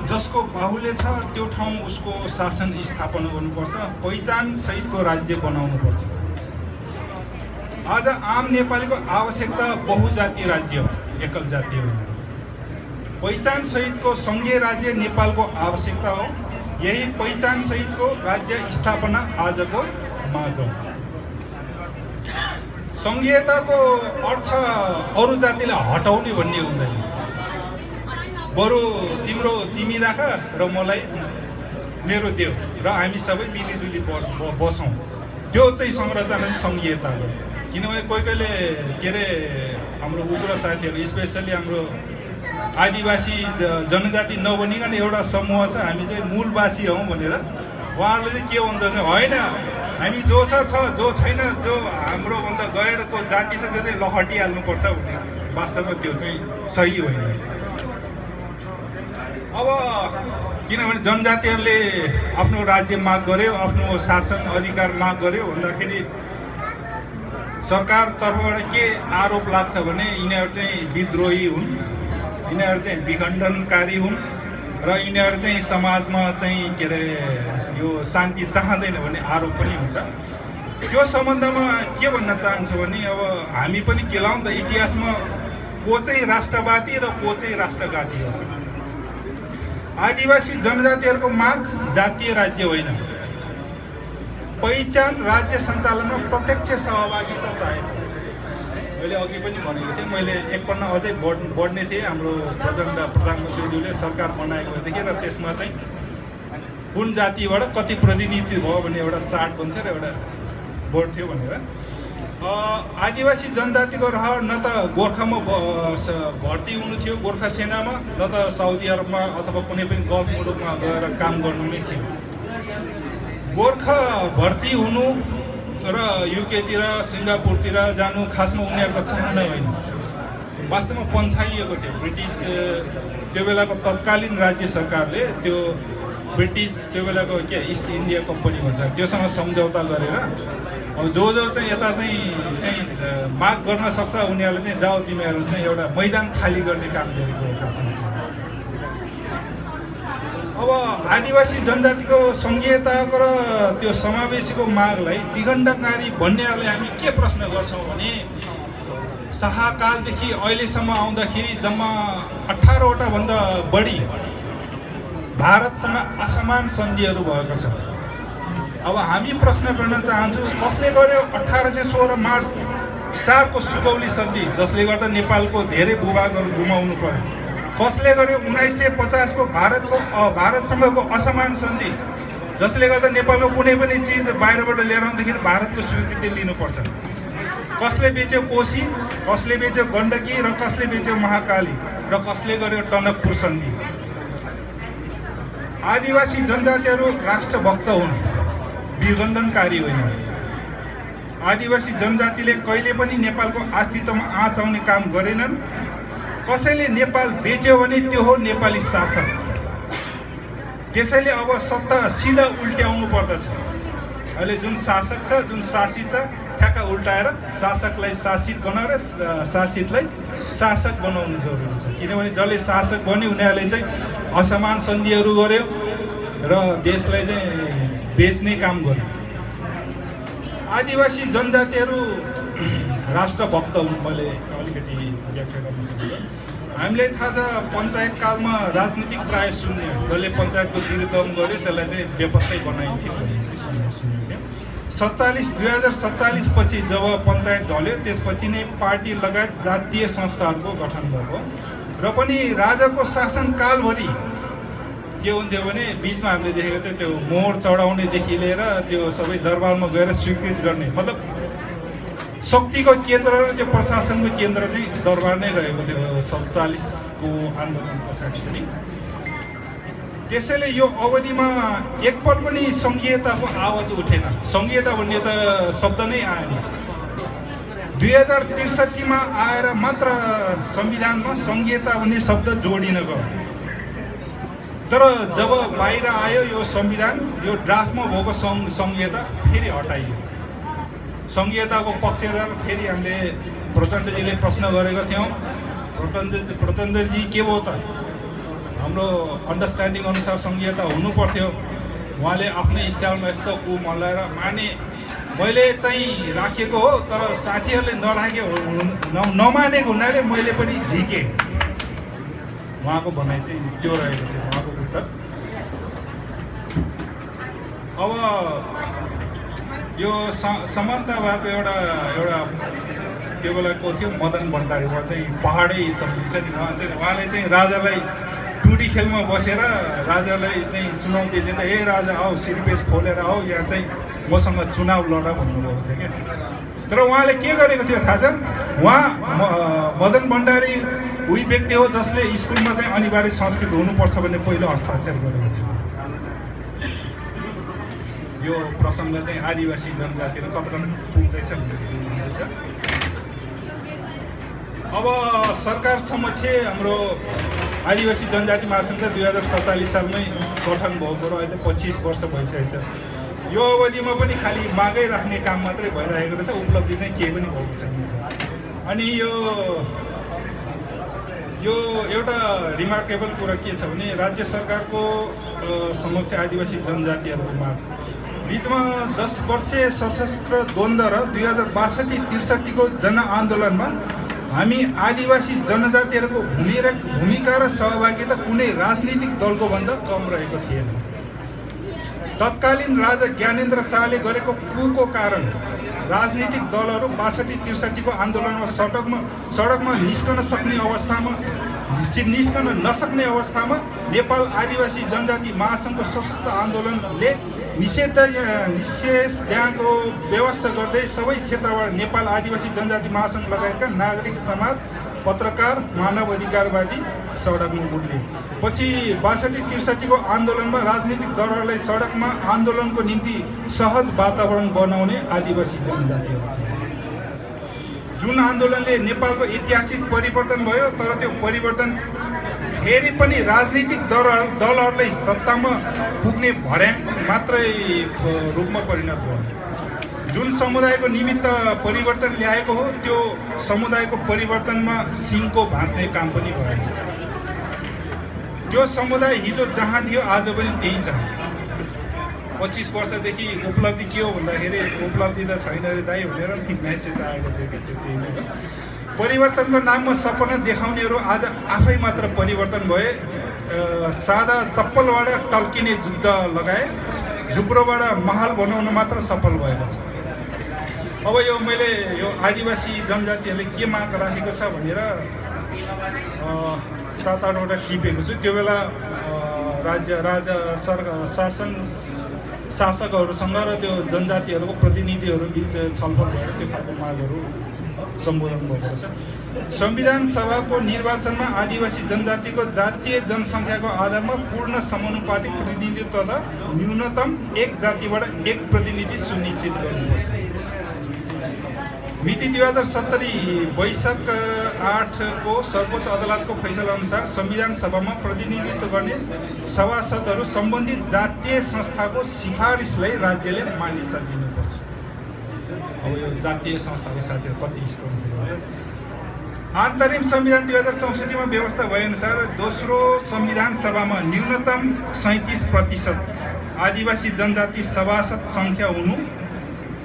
[SPEAKER 1] जसको बाहुल्य छ त्यो ठाउँ उसको शासन स्थापना गर्नुपर्छ, पहिचान सहितको राज्य बनाउनुपर्छ। आज आम नेपालीको आवश्यकता बहुजातीय राज्य हो, एकल जातीय होइन। पहिचान सहितको सङ्घीय राज्य नेपालको आवश्यकता हो। यही पहिचान सहितको राज्य स्थापना आजको माग हो। सङ्घीयताको अर्थ अरू जातिले हटाउने भन्ने हुँदैन, बरु तिमी राख र मलाई मेरो देऊ र हामी सबै मिलिजुली बसौँ, त्यो चाहिँ संरचना चाहिँ सङ्घीयता हो। किनभने कोही कोहीले के अरे हाम्रो उग्र साथीहरू स्पेसली हाम्रो आदिवासी जनजाति नबनिकन एउटा समूह छ, हामी चाहिँ मूलवासी हौँ भनेर उहाँहरूले चाहिँ के भन्छ भने होइन, हामी जो छ जो छैन, जो हाम्रोभन्दा गैरको जाति छ त्यो चाहिँ लखटिहाल्नुपर्छ भने वास्तवमा त्यो चाहिँ सही होइन। अब किनभने जनजातिहरूले आफ्नो राज्य माग गर्यो, आफ्नो शासन अधिकार माग गर्यो भन्दाखेरि सरकार तर्फबाट के आरोप लाग्छ भने यिनीहरू चाहिँ विद्रोही हुन्, यिनीहरू चाहिँ विखण्डनकारी हुन् र यिनीहरू चाहिँ समाजमा चाहिँ के अरे यो शान्ति चाहँदैन भन्ने आरोप पनि हुन्छ। त्यो सम्बन्धमा के भन्न चाहन्छु भने अब हामी पनि केलाउँ त इतिहासमा को चाहिँ राष्ट्रवादी र को चाहिँ राष्ट्रघाती हो। आदिवासी जनजातिहरूको माग जातीय राज्य होइन, पहिचान राज्य सञ्चालनमा प्रत्यक्ष सहभागिता चाहेको। मैले अघि पनि भनेको थिएँ, मैले एक पन्ना अझै बढ्ने थिएँ। हाम्रो प्रधानमन्त्रीज्यूले सरकार बनाएको देखि र त्यसमा चाहिँ कुन जातिबाट कति प्रतिनिधि भयो भन्ने एउटा चार्ट बन्थ्यो र एउटा बोर्ड थियो भनेर। आदिवासी जनजातिको रहर न त गोर्खामा भर्ती हुनु थियो गोर्खा सेनामा, न त साउदी अरबमा अथवा कुनै पनि गल्फ मुलुकमा गएर काम गर्नु नै थियो। गोर्खा भर्ती हुनु र युकेतिर सिङ्गापुरतिर जानु खासमा उनीहरूको चाहना होइन, वास्तवमा पन्छाइएको थियो। ब्रिटिस त्यो बेलाको तत्कालीन राज्य सरकारले त्यो ब्रिटिस त्यो बेलाको के इस्ट इन्डिया कम्पनी भन्छ त्योसँग सम्झौता गरेर अब जो चाहिँ यता चाहिँ माग गर्न सक्छ उनीहरूले चाहिँ जाऊ तिमीहरू चाहिँ एउटा मैदान खाली गर्ने काम गरेको हो खासमा। अब आदिवासी जनजातिको सङ्घीयताको र त्यो समावेशीको मागलाई विखण्डकारी भन्नेहरूले हामी के प्रश्न गर्छौँ भने शाहकालदेखि अहिलेसम्म आउँदाखेरि जम्मा 18वटा भन्दा बढी भारतसँग असमान सन्धिहरू भएको छ। अब हामी प्रश्न गर्न चाहन्छौँ कसले गर्यो 1816 मार्च 4 को सुगौली सन्धि जसले गर्दा नेपालको धेरै भूभागहरू गुमाउनु पर्यो। कसले गर्यो 1950 को भारतसँगको असमान सन्धि जसले गर्दा नेपालको कुनै पनि चिज बाहिरबाट लिएर आउँदाखेरि भारतको स्वीकृति लिनुपर्छ। कसले बेच्यो कोशी, कसले बेच्यो गण्डकी र कसले बेच्यो महाकाली र कसले गर्यो टनकपुर सन्धि। आदिवासी जनजातिहरू राष्ट्रभक्त हुन्, विखण्डनकारी होइन। आदिवासी जनजातिले कहिले पनि नेपालको अस्तित्वमा आँच आउने काम गरेनन्। कसैले नेपाल बेच्यो भने त्यो हो नेपाली शासक। त्यसैले अब सत्ता सिधा उल्ट्याउनु पर्दछ। अहिले जुन शासक छ, जुन शासित छ, ठ्याक्क उल्टाएर शासकलाई शासित बनाएर शासितलाई शासक बनाउनु जरुरी छ। किनभने जसले शासक बन्यो उनीहरूले चाहिँ असमान सन्धिहरू गर्यो र देशलाई चाहिँ बेच्ने काम गर्यो। आदिवासी जनजातिहरू राष्ट्रभक्त हुन्। मैले अलिकति व्याख्या गर्नु खोजेको, हामीलाई थाहा छ पञ्चायत कालमा राजनीतिक प्राय शून्य, जसले पञ्चायतको विरुद्धमा गर्यो त्यसलाई चाहिँ बेपत्तै बनाइन्थ्यो भन्ने चाहिँ सुन्यो। 2047 पछि जब पञ्चायत ढल्यो त्यसपछि नै पार्टी लगायत जातीय संस्थाहरूको गठन भएको र पनि राजाको शासनकालभरि के हुन्थ्यो भने बिचमा हामीले देखेको थियो त्यो मोहर चढाउनेदेखि लिएर त्यो सबै दरबारमा गएर स्वीकृत गर्ने, मतलब शक्तिको केन्द्र र त्यो प्रशासनको केन्द्र चाहिँ दरबार नै रहेको थियो 47 को आन्दोलन पछाडि पनि। त्यसैले यो अवधिमा एकपल पनि सङ्घीयताको आवाज उठेन। सङ्घीयता भन्ने त शब्द नै आएन। 2063 मा आएर मात्र संविधानमा सङ्घीयता भन्ने शब्द जोडिन गयो। तर जब बाहिर आयो यो संविधान, यो ड्राफ्टमा भएको सङ्घीयता फेरि हटाइयो। सङ्घीयताको पक्षधर फेरि हामीले प्रचण्डजीले प्रश्न गरेका थियौँ, प्रचण्डजी के भयो त, हाम्रो अन्डरस्ट्यान्डिङ अनुसार सङ्घीयता हुनु पर्थ्यो। उहाँले आफ्नै स्टाइलमा यस्तो कु मलाएर माने मैले चाहिँ राखेको हो, तर साथीहरूले नमानेको हुनाले मैले पनि झिकेँ। उहाँको भनाइ चाहिँ त्यो रहेको थियो उहाँको उत्तर। अब यो समानतावादको एउटा त्यो बेलाको थियो मदन भण्डारी, उहाँ चाहिँ पहाडै सम्झिन्छ नि। उहाँले चाहिँ राजालाई टुडी खेलमा बसेर राजालाई चाहिँ चुनौती दिँदा ए राजा आऊ सिरिपेस खोलेर आऊ यहाँ चाहिँ मसँग चुनाव लड भन्नुभएको थियो क्या। तर उहाँले के गरेको थियो थाहा छ? उहाँ मदन भण्डारी उही व्यक्ति हो जसले स्कुलमा चाहिँ अनिवार्य संस्कृत हुनुपर्छ भन्ने पहिलो हस्ताक्षर गरेको थियो। यो प्रसङ्ग चाहिँ आदिवासी जनजाति र कता कता पुग्दैछ भन्दैछ। अब सरकार समक्ष हाम्रो आदिवासी जनजाति महासङ्घ 2047 सालमै गठन भएको र अहिले 25 वर्ष भइसकेको छ। यो अवधिमा पनि खालि मागै राख्ने काम मात्रै भइरहेको रहेछ, उपलब्धि चाहिँ केही पनि भएको छैन। अनि यो एउटा रिमार्केबल कुरा के छ भने राज्य सरकारको समक्ष आदिवासी जनजातिहरूको माग बिचमा 10 वर्षीय सशस्त्र द्वन्द्व र 2062-63 को जनआन्दोलनमा हामी आदिवासी जनजातिहरूको भूमिका र सहभागिता कुनै राजनीतिक दलको भन्दा कम रहेको थिएन। तत्कालीन राजा ज्ञानेन्द्र शाहले गरेको कुको कारण राजनीतिक दलहरू 62-63 को आन्दोलनमा सडकमा निस्कन नसक्ने अवस्थामा नेपाल आदिवासी जनजाति महासङ्घको सशक्त आन्दोलनले निषेधाज्ञाको व्यवस्था गर्दै सबै क्षेत्रबाट नेपाल आदिवासी जनजाति महासङ्घ लगायतका नागरिक समाज, पत्रकार, मानव अधिकारवादी सडकमा उठ्ले। पछि 62-63 को आन्दोलनमा राजनीतिक दलहरूलाई सडकमा आन्दोलनको निम्ति सहज वातावरण बनाउने आदिवासी जनजातिहरू थिए। जुन आन्दोलनले नेपालको ऐतिहासिक परिवर्तन भयो, तर त्यो परिवर्तन फेरि पनि राजनीतिक दलहरूलाई सत्तामा पुग्ने भर्याङ मात्रै रूपमा परिणत भयो। जुन समुदायको निमित्त परिवर्तन ल्याएको हो त्यो समुदायको परिवर्तनमा सिङको भाँच्ने काम पनि भयो। त्यो समुदाय हिजो जहाँ थियो आज पनि त्यही छ। 25 वर्षदेखि उपलब्धि के हो भन्दाखेरि उपलब्धि त छैन रे दाइ भनेर मेसेज आएको थियो कि त्यही नै हो। परिवर्तनको नाममा सपना देखाउनेहरू आज आफै मात्र परिवर्तन भए। सादा चप्पलबाट टल्किने जुद्ध लगाए, झुप्रोबाट महल बनाउन मात्र सफल भएको छ। अब यो मैले यो आदिवासी जनजातिहरूले के माग राखेको छ भनेर 7-8वटा टिपेको छु। त्यो बेला शासकहरूसँग र त्यो जनजातिहरूको प्रतिनिधिहरू बिच छलफल भएर त्यो खालको मागहरू सम्बोधन भएको छ। संविधान सभाको निर्वाचनमा आदिवासी जनजातिको जातीय जनसङ्ख्याको आधारमा पूर्ण समानुपातिक प्रतिनिधित्व तथा न्यूनतम एक जातिबाट एक प्रतिनिधि सुनिश्चित गर्नुपर्छ। मिति 2070 वैशाख 8 को सर्वोच्च अदालतको फैसला अनुसार संविधान सभामा प्रतिनिधित्व गर्ने सभासदहरू सम्बन्धित जातीय संस्थाको सिफारिसलाई राज्यले मान्यता दिनुपर्छ। अब यो जातीय संस्थाको साथीहरू कति स्ट्रङ छ। अन्तरिम संविधान 2064 मा व्यवस्था भएअनुसार दोस्रो संविधान सभामा न्यूनतम 37% आदिवासी जनजाति सभासद सङ्ख्या हुनु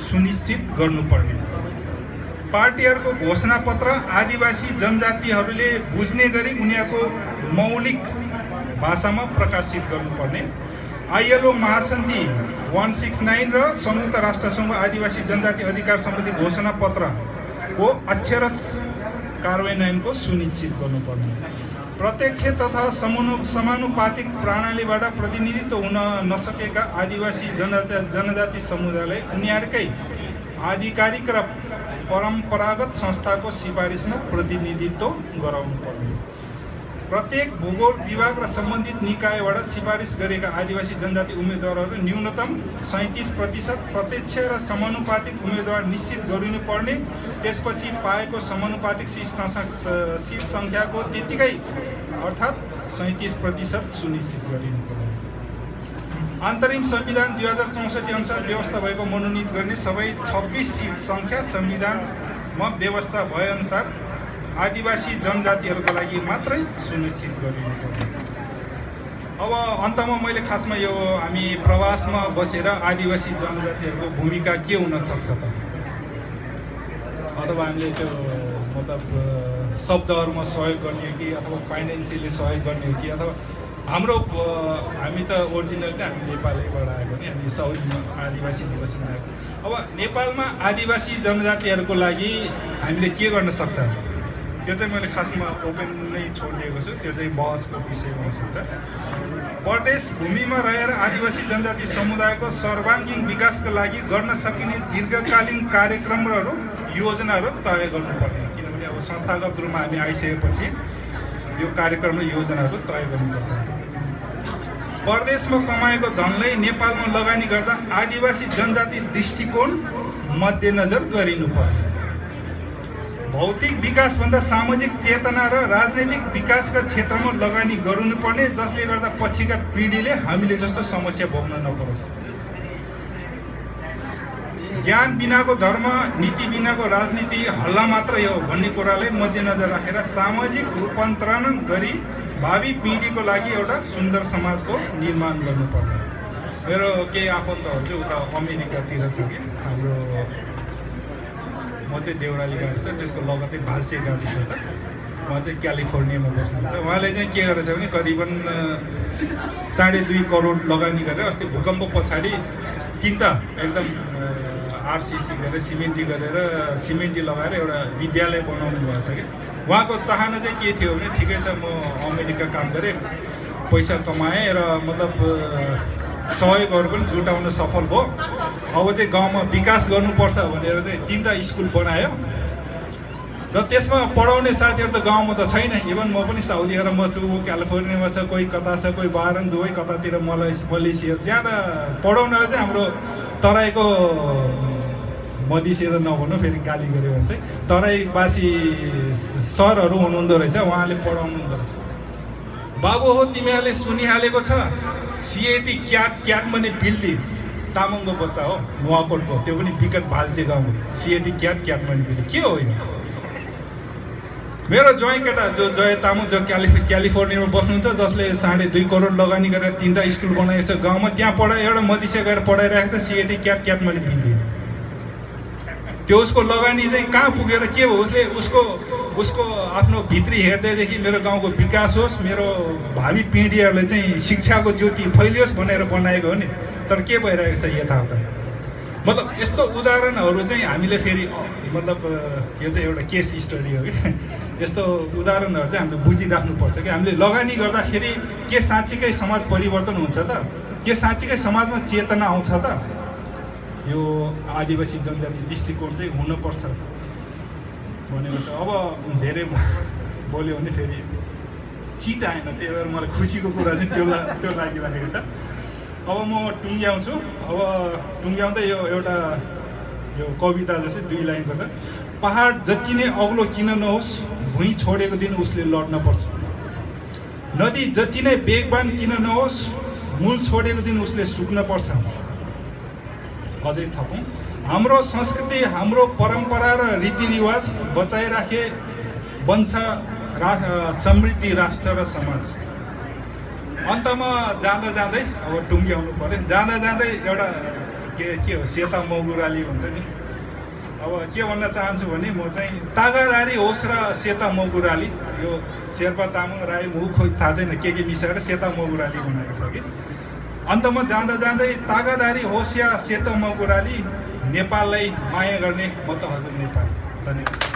[SPEAKER 1] सुनिश्चित गर्नुपर्ने। पार्टीहरूको घोषणापत्र आदिवासी जनजातिहरूले बुझ्ने गरी उनीहरूको मौलिक भाषामा प्रकाशित गर्नुपर्ने। ILO महासन्धि 169 र संयुक्त राष्ट्रसङ्घ आदिवासी जनजाति अधिकार सम्बन्धी घोषणापत्रको अक्षरश कार्यान्वयनको सुनिश्चित गर्नुपर्ने। प्रत्यक्ष तथा समानुपातिक प्रणालीबाट प्रतिनिधित्व हुन नसकेका आदिवासी जनजाति समुदायलाई उनीहरूकै आधिकारिक र परम्परागत संस्थाको सिफारिसमा प्रतिनिधित्व गराउनुपर्ने। प्रत्येक भूगोल विभाग र सम्बन्धित निकायबाट सिफारिस गरेका आदिवासी जनजाति उम्मेदवारहरू न्यूनतम 37% प्रत्यक्ष र समानुपातिक उम्मेदवार निश्चित गरिनुपर्ने। त्यसपछि पाएको समानुपातिक सिट सङ्ख्याको त्यतिकै अर्थात् 37% सुनिश्चित गरिनुपर्ने। अन्तरिम संविधान 2064 अनुसार व्यवस्था भएको मनोनित गर्ने सबै 26 सिट सङ्ख्या संविधानमा व्यवस्था भएअनुसार आदिवासी जनजातिहरूको लागि मात्रै सुनिश्चित गरिनुपर्ने। अब अन्तमा मैले खासमा यो हामी प्रवासमा बसेर आदिवासी जनजातिहरूको भूमिका के हुन सक्छ त, अथवा हामीले त्यो मतलब शब्दहरूमा सहयोग गर्ने हो कि अथवा फाइनेन्सियली सहयोग गर्ने हो कि अथवा हामी त ओरिजिनल हामी नेपालैबाट आएको नि, हामी साउथमा आदिवासी निवासीमा आएको। अब नेपालमा आदिवासी जनजातिहरूको लागि हामीले के गर्न सक्छ त्यो चाहिँ मैले खासमा ओपन नै छोडिदिएको छु। त्यो चाहिँ बहसको विषय हुन सक्छ। प्रदेश भूमिमा रहेर आदिवासी जनजाति समुदायको सर्वाङ्गीण विकासको लागि गर्न सकिने दीर्घकालीन कार्यक्रमहरू योजनाहरू तय गर्नुपर्ने। किनभने अब संस्थागत रूपमा हामी आइसकेपछि यो कार्यक्रम र योजनाहरू तय गर्नुपर्छ। प्रदेशमा कमाएको धनलाई नेपालमा लगानी गर्दा आदिवासी जनजाति दृष्टिकोण मध्यनजर गरिनुपर्ने। भौतिक विकासभन्दा सामाजिक चेतना र राजनैतिक विकासका क्षेत्रमा लगानी गर्नुपर्ने, जसले गर्दा पछिका पिँढीले हामीले जस्तो समस्या भोग्न नपरोस्। ज्ञान बिनाको धर्म, नीति बिनाको राजनीति हल्ला मात्रै हो भन्ने कुरालाई मध्यनजर राखेर सामाजिक रूपान्तरण गरी भावी पिँढीको लागि एउटा सुन्दर समाजको निर्माण गर्नुपर्ने। मेरो केही आफन्तहरू चाहिँ उता अमेरिकातिर छ कि, हाम्रो म चाहिँ देउराली गाविस छ, त्यसको लगतै भाल्चे गाविस छ, उहाँ चाहिँ क्यालिफोर्नियामा बस्नुहुन्छ। उहाँले चाहिँ के गरेछ भने करिबन 2.5 करोड लगानी गरेर अस्ति भूकम्प पछाडि 3टा एकदम RCC गरेर सिमेन्टी लगाएर एउटा विद्यालय बनाउनु भएको छ कि। उहाँको चाहना चाहिँ के थियो भने ठिकै छ, म अमेरिका काम गरेँ, पैसा कमाएँ र मतलब सहयोगहरू पनि जुटाउन सफल भयो, अब चाहिँ गाउँमा विकास गर्नुपर्छ भनेर चाहिँ 3टा स्कुल बनायो। र त्यसमा पढाउने साथीहरू त गाउँमा त छैन। इभन म पनि साउदी अरबमा छु, क्यालिफोर्नियामा छ, कोही कता छ, कोही बाह्रन, दुवै कतातिर मलेसिया। त्यहाँ त पढाउनलाई चाहिँ हाम्रो तराईको मधेसी त नभन्नु, फेरि गाली गऱ्यो भने चाहिँ तराईवासी सरहरू हुनुहुँदो रहेछ, उहाँले पढाउनु हुँदो रहेछ। बाबु हो तिमीहरूले सुनिहालेको छ, CAT क्याट भने बिल्ली तामाङको बच्चा हो, नुवाकोटको, त्यो पनि विकट भाल्चे गाउँको। CAT क्याट भने बिल्ली के हो यो? मेरो ज्वाइँ केटा जो जय तामाङ जो क्यालिफोर्नियामा बस्नुहुन्छ, जसले 2.5 करोड लगानी गरेर 3टा स्कुल बनाएको छ गाउँमा, त्यहाँ एउटा मधेसिया गएर पढाइरहेको छ, सिएटी क्याट मैले बिन्दियो। त्यो उसको लगानी चाहिँ कहाँ पुगेर के भयो, उसको आफ्नो भित्री हेर्दैदेखि मेरो गाउँको विकास होस्, मेरो भावी पिँढीहरूले चाहिँ शिक्षाको ज्योति फैलियोस् भनेर बनाएको हो नि। तर के भइरहेको छ यथार्थ, मतलब यस्तो उदाहरणहरू चाहिँ हामीले फेरि मतलब यो चाहिँ एउटा केस स्टडी हो कि यस्तो उदाहरणहरू चाहिँ हामीले बुझिराख्नुपर्छ कि हामीले लगानी गर्दाखेरि के साँच्चीकै समाज परिवर्तन हुन्छ त, के साँच्चीकै समाजमा चेतना आउँछ त। यो आदिवासी जनजाति दृष्टिकोण चाहिँ हुनुपर्छ भनेको छ। अब धेरै बोल्यो भने फेरि चिट आएन, त्यही भएर मलाई खुसीको कुरा चाहिँ त्यो लागिरहेको छ। अब म टुङ्ग्याउँछु। अब टुङ्ग्याउँदै यो एउटा यो कविता जस्तै 2 लाइनको छ। पहाड जति नै अग्लो किन नहोस्, भुइँ छोडेको दिन उसले लड्न पर्छ। नदी जति नै वेगवान किन नहोस्, मूल छोडेको दिन उसले सुक्न पर्छ। अझै थपौँ, हाम्रो संस्कृति, हाम्रो परम्परा र रीतिरिवाज बचाइराखे बन्छ समृद्धि राष्ट्र र समाज। अन्तमा जाँदा जाँदै अब टुङ्ग्याउनु पर्यो, जाँदा जाँदै एउटा के हो सेता मौगुराली भन्छ नि। अब के भन्न चाहन्छु भने म चाहिँ तागादारी होस् र सेता मौगुराली, यो शेर्पा तामाङ राई मुख खोइ थाहा छैन के मिसाएर सेता मौगुराली बनाएको छ कि। अन्तमा जाँदा जाँदै तागादारी होस् या सेता मौगुराली, नेपाललाई माया गर्ने म त हजुर नेपाल। धन्यवाद।